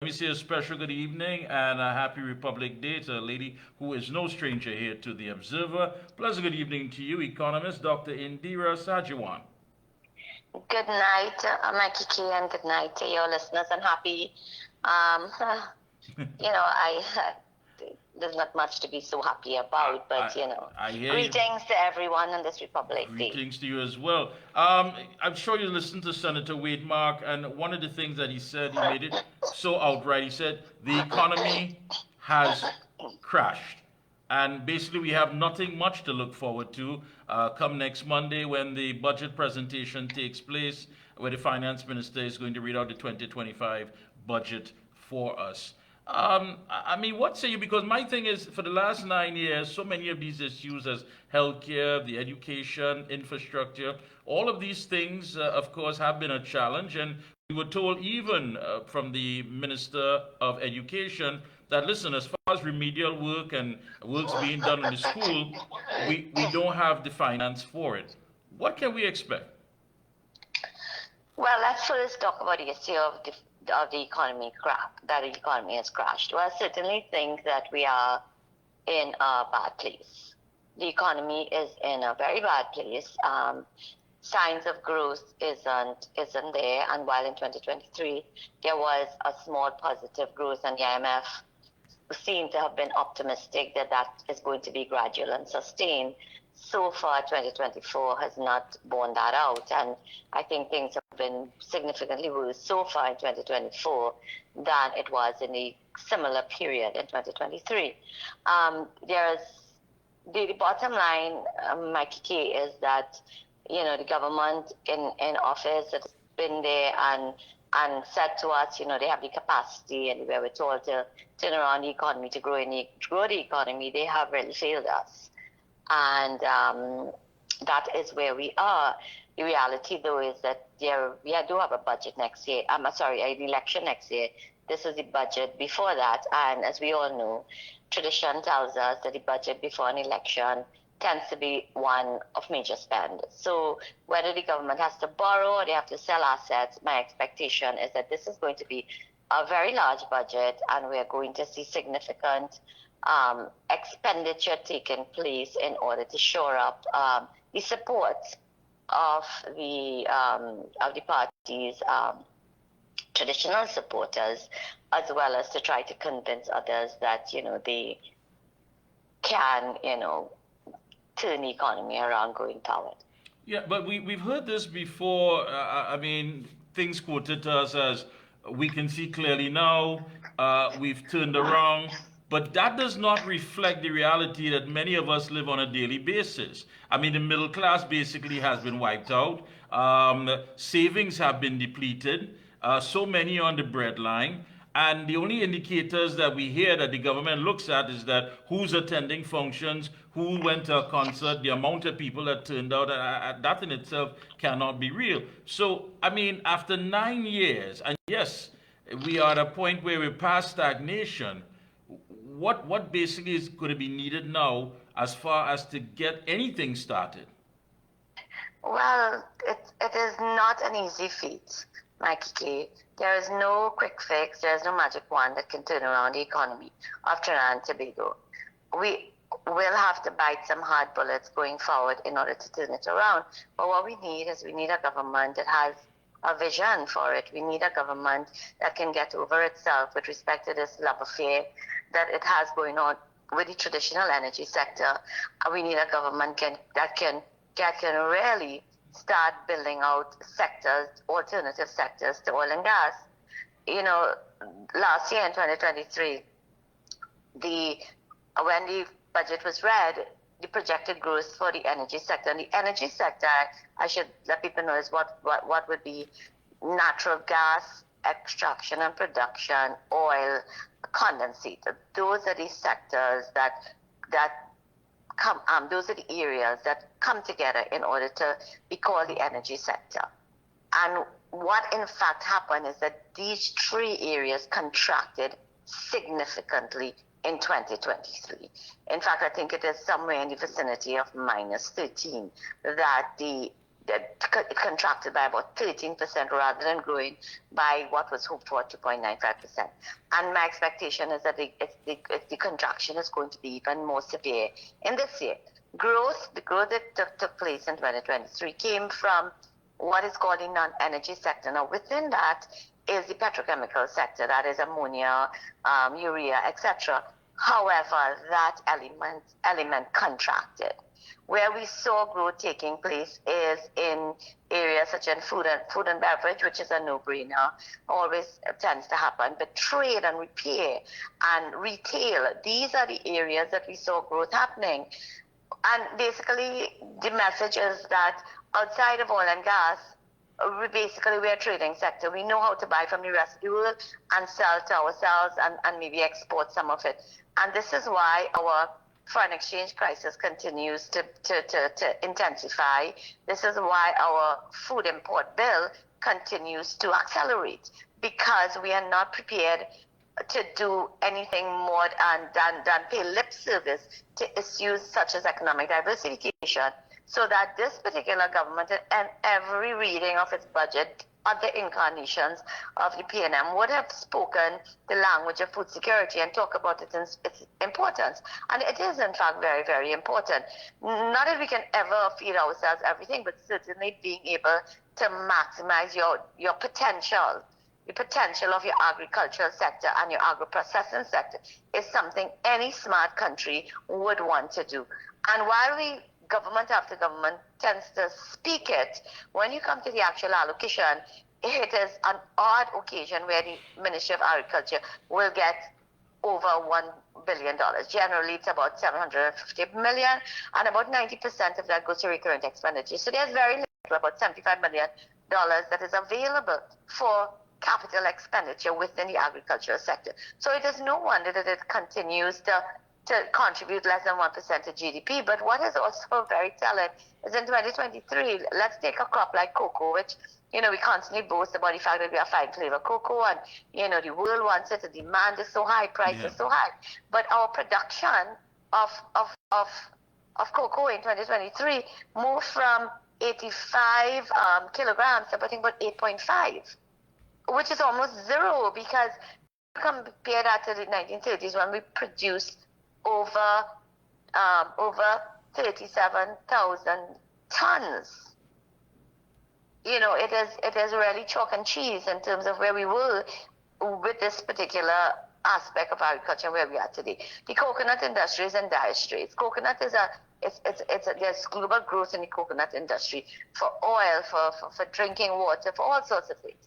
me say a special good evening and a happy Republic Day to a lady who is no stranger here to the Observer. Plus, a good evening to you, Economist Dr. Indera Sagewan. Good night, Mikee K, and good night to your listeners. And happy, um, I there's not much to be so happy about, but I hear you. greetings to everyone on this Republic Day. Greetings to you as well. I'm sure you listened to Senator Wade Mark, and one of the things that he said, he made it so outright. He said the economy has crashed. And basically, we have nothing much to look forward to come next Monday when the budget presentation takes place, where the finance minister is going to read out the 2025 budget for us. I mean, what say you? Because my thing is, for the last 9 years, so many of these issues as healthcare, the education, infrastructure, all of these things, of course, have been a challenge. And we were told even from the Minister of Education that, listen, as far as remedial work and work's being done in the school, we don't have the finance for it. What can we expect? Well, let's first talk about the issue of the economy that the economy has crashed. Well, I certainly think that we are in a bad place. The economy is in a very bad place. Signs of growth isn't there, and while in 2023 there was a small positive growth, and the IMF seem to have been optimistic that that is going to be gradual and sustained. So far, 2024 has not borne that out, and I think things have been significantly worse so far in 2024 than it was in the similar period in 2023. There's the bottom line, Mikee K, is that the government in office has been there and said to us, they have the capacity and we were told to turn around the economy, to grow the economy. They have really failed us. And that is where we are. The reality, though, is that we do have a budget next year. An election next year. This is the budget before that. And as we all know, tradition tells us that the budget before an election tends to be one of major spend. So whether the government has to borrow or they have to sell assets, my expectation is that this is going to be a very large budget, and we're going to see significant expenditure taking place in order to shore up the support of the party's traditional supporters, as well as to try to convince others that they can turn the economy around going forward. Yeah, but we've heard this before. I mean, things quoted to us as we can see clearly now, we've turned around, but that does not reflect the reality that many of us live on a daily basis. I mean, the middle class basically has been wiped out. Savings have been depleted. So many on the breadline. And the only indicators that we hear that the government looks at is that who's attending functions, who went to a concert, the amount of people that turned out. That in itself cannot be real. So, I mean, after 9 years, and yes, we are at a point where we're past stagnation. What basically is going to be needed now as far as to get anything started? Well, it is not an easy feat, Mikee K. There is no quick fix. There is no magic wand that can turn around the economy of Trinidad and Tobago. We will have to bite some hard bullets going forward in order to turn it around. But what we need is a government that has a vision for it. We need a government that can get over itself with respect to this love affair that it has going on with the traditional energy sector. We need a government that can really start building out sectors, alternative sectors to oil and gas. Last year in 2023, when the budget was read, the projected growth for the energy sector. And the energy sector, I should let people know, is what would be natural gas extraction and production, oil, condensate. Those are the sectors that come. Those are the areas that come together in order to be called the energy sector. And what in fact happened is that these three areas contracted significantly in 2023. In fact, I think it is somewhere in the vicinity of -13 that the it contracted by about 13% rather than growing by what was hoped for, 2.95%. And my expectation is that the contraction is going to be even more severe in this year. The growth that took place in 2023 came from what is called the non-energy sector. Now, within that is the petrochemical sector, that is ammonia, urea, etc. However, that element contracted. Where we saw growth taking place is in areas such as food and beverage, which is a no-brainer, always tends to happen. But trade and repair and retail, these are the areas that we saw growth happening. And basically, the message is that outside of oil and gas, we're a trading sector. We know how to buy from the rest of the world and sell to ourselves and maybe export some of it. And this is why our foreign exchange crisis continues to intensify. This is why our food import bill continues to accelerate, because we are not prepared to do anything more than pay lip service to issues such as economic diversification, so that this particular government and every reading of its budget, other incarnations of the PNM, would have spoken the language of food security and talk about its importance. And it is, in fact, very, very important. Not that we can ever feed ourselves everything, but certainly being able to maximize your potential. The potential of your agricultural sector and your agro-processing sector is something any smart country would want to do. And while government after government tends to speak it, when you come to the actual allocation, it is an odd occasion where the Ministry of Agriculture will get over $1 billion. Generally, it's about $750 million, and about 90% of that goes to recurrent expenditure. So there's very little, about $75 million that is available for capital expenditure within the agricultural sector. So it is no wonder that it continues to contribute less than 1% to GDP. But what is also very telling is in 2023, let's take a crop like cocoa, which, we constantly boast about the fact that we have fine flavor cocoa, and, the world wants it, the demand is so high, price is so high. But our production of cocoa in 2023 moved from 85 kilograms to I think about 8.5, which is almost zero, because compare that to the 1930s when we produced over 37,000 tons. It is really chalk and cheese in terms of where we were with this particular aspect of agriculture where we are today. The coconut industry is in dire straits. Coconut is there's global growth in the coconut industry for oil, for drinking water, for all sorts of things.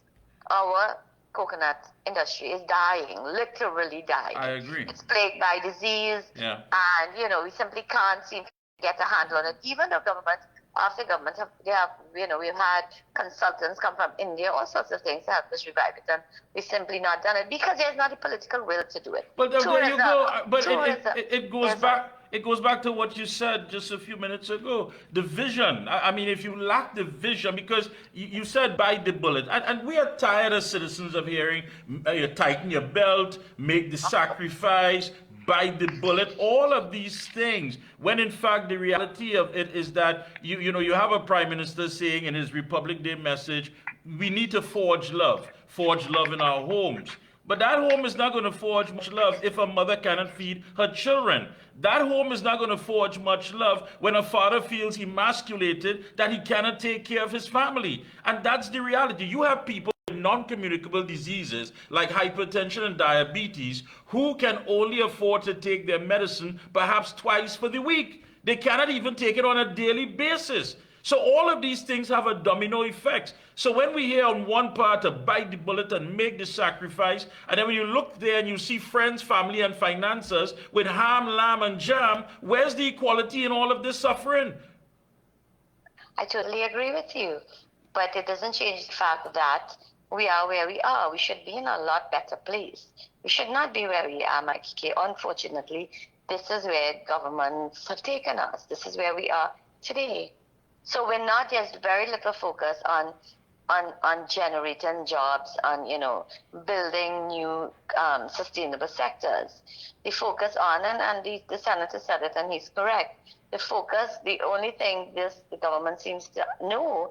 Our coconut industry is dying, literally dying. I agree. It's plagued by disease, and we simply can't seem to get a handle on it. Even the government, after government, we've had consultants come from India, all sorts of things to help us revive it, and we've simply not done it because there's not a political will to do it. But there you go. But it goes back. It goes back to what you said just a few minutes ago. The vision. I mean, if you lack the vision, because you said bite the bullet. And we are tired as citizens of hearing, you tighten your belt, make the sacrifice, bite the bullet, all of these things. When in fact, the reality of it is that, you have a prime minister saying in his Republic Day message, we need to forge love in our homes. But that home is not going to forge much love if a mother cannot feed her children. That home is not going to forge much love when a father feels emasculated, that he cannot take care of his family. And that's the reality. You have people with non-communicable diseases like hypertension and diabetes who can only afford to take their medicine perhaps twice for the week. They cannot even take it on a daily basis. So all of these things have a domino effect. So when we hear on one part to bite the bullet and make the sacrifice, and then when you look there and you see friends, family, and finances with ham, lamb, and jam, where's the equality in all of this suffering? I totally agree with you. But it doesn't change the fact that we are where we are. We should be in a lot better place. We should not be where we are, Mikee K. Unfortunately, this is where governments have taken us. This is where we are today. So we're not just very little focus on generating jobs, on building new sustainable sectors. The focus on, and the senator said it, and he's correct, the focus, the only thing the government seems to know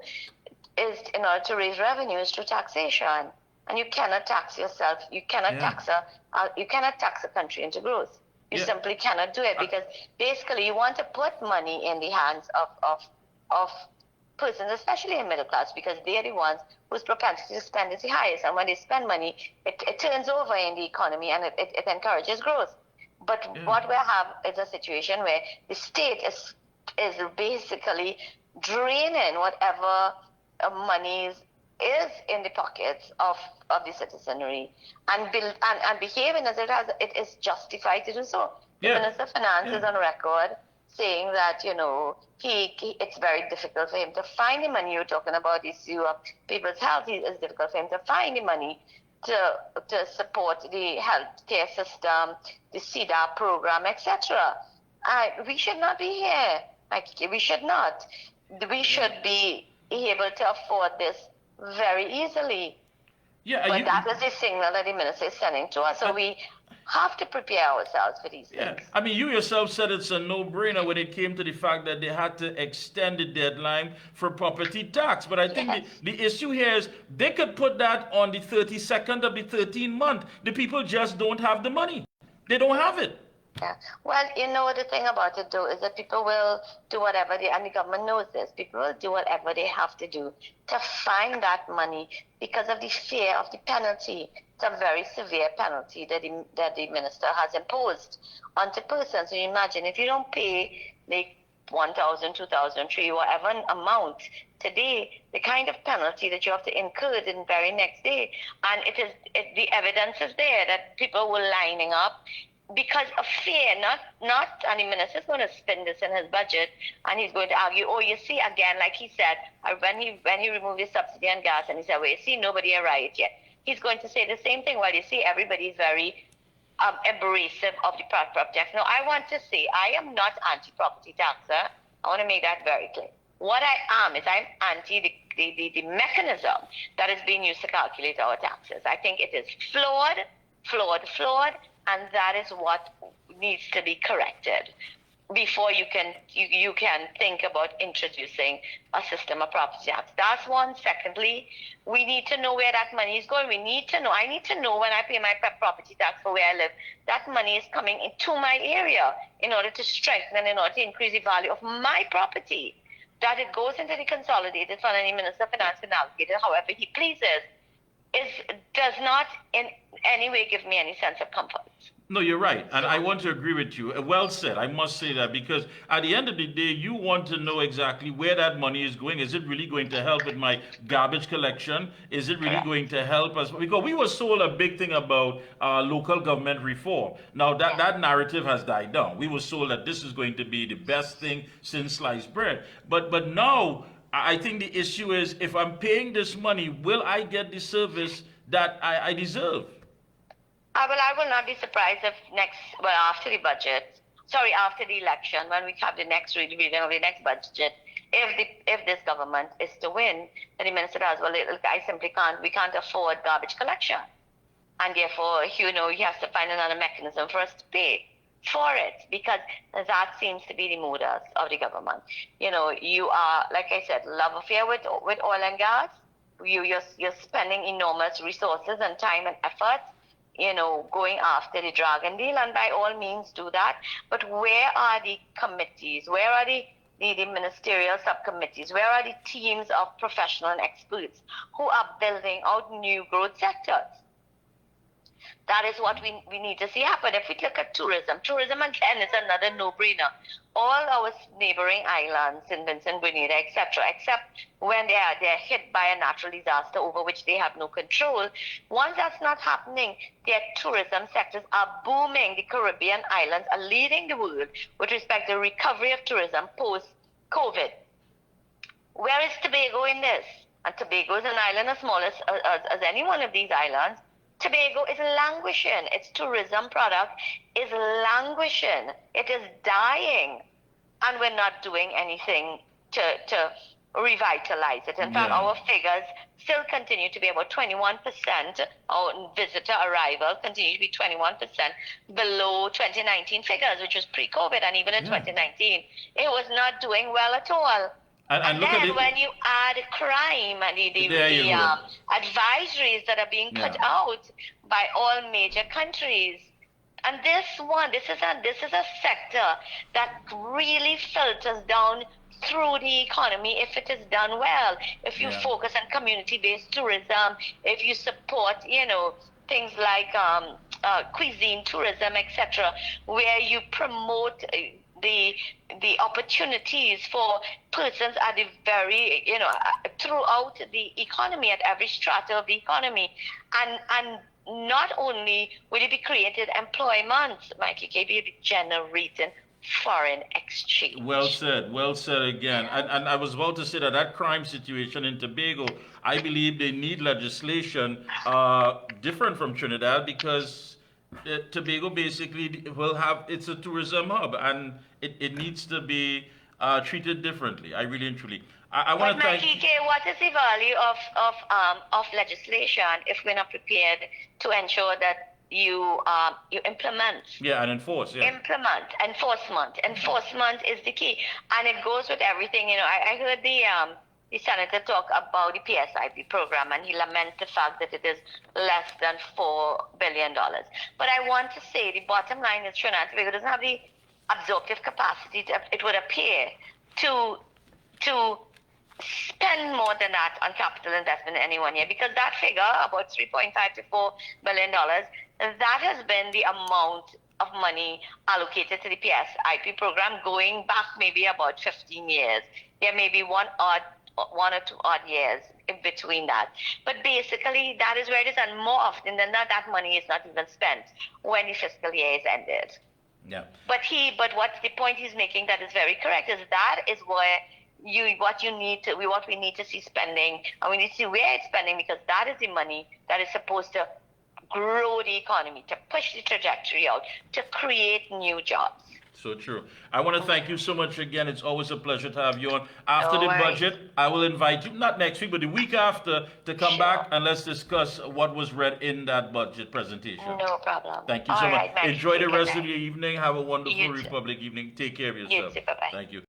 is in order to raise revenues through taxation. And you cannot tax yourself. You cannot tax a country into growth. You simply cannot do it, because basically you want to put money in the hands of persons, especially in middle class, because they are the ones whose propensity to spend is the highest. And when they spend money, it turns over in the economy, and it encourages growth. But what we have is a situation where the state is basically draining whatever monies is in the pockets of the citizenry, and behaving as it is justified to do so. The Minister of Finance is on record saying that, it's very difficult for him to find the money. You're talking about the issue of people's health. It's difficult for him to find the money to support the healthcare system, the CEDA program, etc. We should not be here, Mikee K. We should not. We should be able to afford this very easily. But that is the signal that the minister is sending to us. So we have to prepare ourselves for these things. I mean, you yourself said it's a no-brainer when it came to the fact that they had to extend the deadline for property tax. But I think the issue here is they could put that on the 32nd of the 13th month. The people just don't have the money. They don't have it. Yeah. Well, the thing about it, though, is that people will do whatever and the government knows this, people will do whatever they have to do to find that money because of the fear of the penalty. It's a very severe penalty that the minister has imposed onto persons. So you imagine, if you don't pay like 1,000, 2,000, 3, whatever amount today, the kind of penalty that you have to incur the very next day. And the evidence is there that people were lining up because of fear, and the minister's going to spin this in his budget, and he's going to argue, you see, again, like he said, when he removed the subsidy on gas, and he said, well, you see, nobody arrived yet. He's going to say the same thing. Well, you see, everybody's very abrasive of the property tax. Now, I want to say, I am not anti-property taxer. I want to make that very clear. What I am is I'm anti the mechanism that is being used to calculate our taxes. I think it is flawed, and that is what needs to be corrected before you can think about introducing a system of property tax. That's one. Secondly, we need to know where that money is going. I need to know when I pay my property tax for where I live, that money is coming into my area in order to strengthen and in order to increase the value of my property. That it goes into the consolidated fund and the Minister of Finance can allocate it however he pleases does not in any way give me any sense of comfort. No, you're right. And I want to agree with you. Well said. I must say that, because at the end of the day, you want to know exactly where that money is going. Is it really going to help with my garbage collection? Is it really going to help us? Because we were sold a big thing about local government reform. Now, that narrative has died down. We were sold that this is going to be the best thing since sliced bread. But now, I think the issue is, if I'm paying this money, will I get the service that I deserve? I will not be surprised if after the election, when we have the next reading of the next budget, if this government is to win, then the minister says, well, we can't afford garbage collection. And therefore, you have to find another mechanism for us to pay for it, because that seems to be the modus of the government. You are, like I said, love affair with oil and gas. You're spending enormous resources and time and effort going after the dragon deal, and by all means do that. But where are the committees? Where are the ministerial subcommittees? Where are the teams of professional and experts who are building out new growth sectors? That is what we need to see happen. If we look at tourism again is another no-brainer. All our neighboring islands in Vincent, Grenada, etc., except when they're hit by a natural disaster over which they have no control. Once that's not happening, their tourism sectors are booming. The Caribbean islands are leading the world with respect to the recovery of tourism post-COVID. Where is Tobago in this? And Tobago is an island as small as any one of these islands. Tobago is languishing. Its tourism product is languishing. It is dying. And we're not doing anything to revitalize it. In fact, Yeah. our figures still continue to be about 21%. Our visitor arrival continue to be 21% below 2019 figures, which was pre-COVID, and even in Yeah. 2019, it was not doing well at all. And And look at then it. when you add crime and There you go. advisories that are being put Yeah. out by all major countries, and this is a sector that really filters down through the economy if it is done well. If you Yeah. focus on community-based tourism, if you support, things like cuisine tourism, etc., where you promote the opportunities for persons at the very, throughout the economy, at every strata of the economy, and not only will it be created employment, Mikey K, will be generating foreign exchange. Well said again. And I was about to say that that crime situation in Tobago, I believe they need legislation different from Trinidad because Tobago basically will have, it's a tourism hub and it needs to be treated differently. I really and truly. I But want to thank. Mikey K, what is the value of legislation if we're not prepared to ensure that you implement? Yeah, and enforce. Yeah. Enforcement is the key, and it goes with everything. I heard the senator talk about the PSIP program, and he laments the fact that it is less than $4 billion. But I want to say the bottom line is Trinidad and Tobago doesn't have the absorptive capacity, it would appear, to spend more than that on capital investment in any one year, because that figure, about 3.5 to $4 billion, that has been the amount of money allocated to the PSIP program going back maybe about 15 years. There may be one or two odd years in between that. But basically, that is where it is, and more often than not, that money is not even spent when the fiscal year is ended. Yeah. But what the point he's making that is very correct is that is where what we need to see spending, and we need to see where it's spending, because that is the money that is supposed to grow the economy, to push the trajectory out, to create new jobs. So true. I want to thank you so much again. It's always a pleasure to have you on. After No the worries. budget, I will invite you, not next week, but the week after, to come Sure. back and let's discuss what was read in that budget presentation. No problem. Thank you All so much. right, Max, Enjoy the take a rest of night. your evening. Have a wonderful You too. Republic evening. Take care of You yourself. too. Bye-bye. Thank you.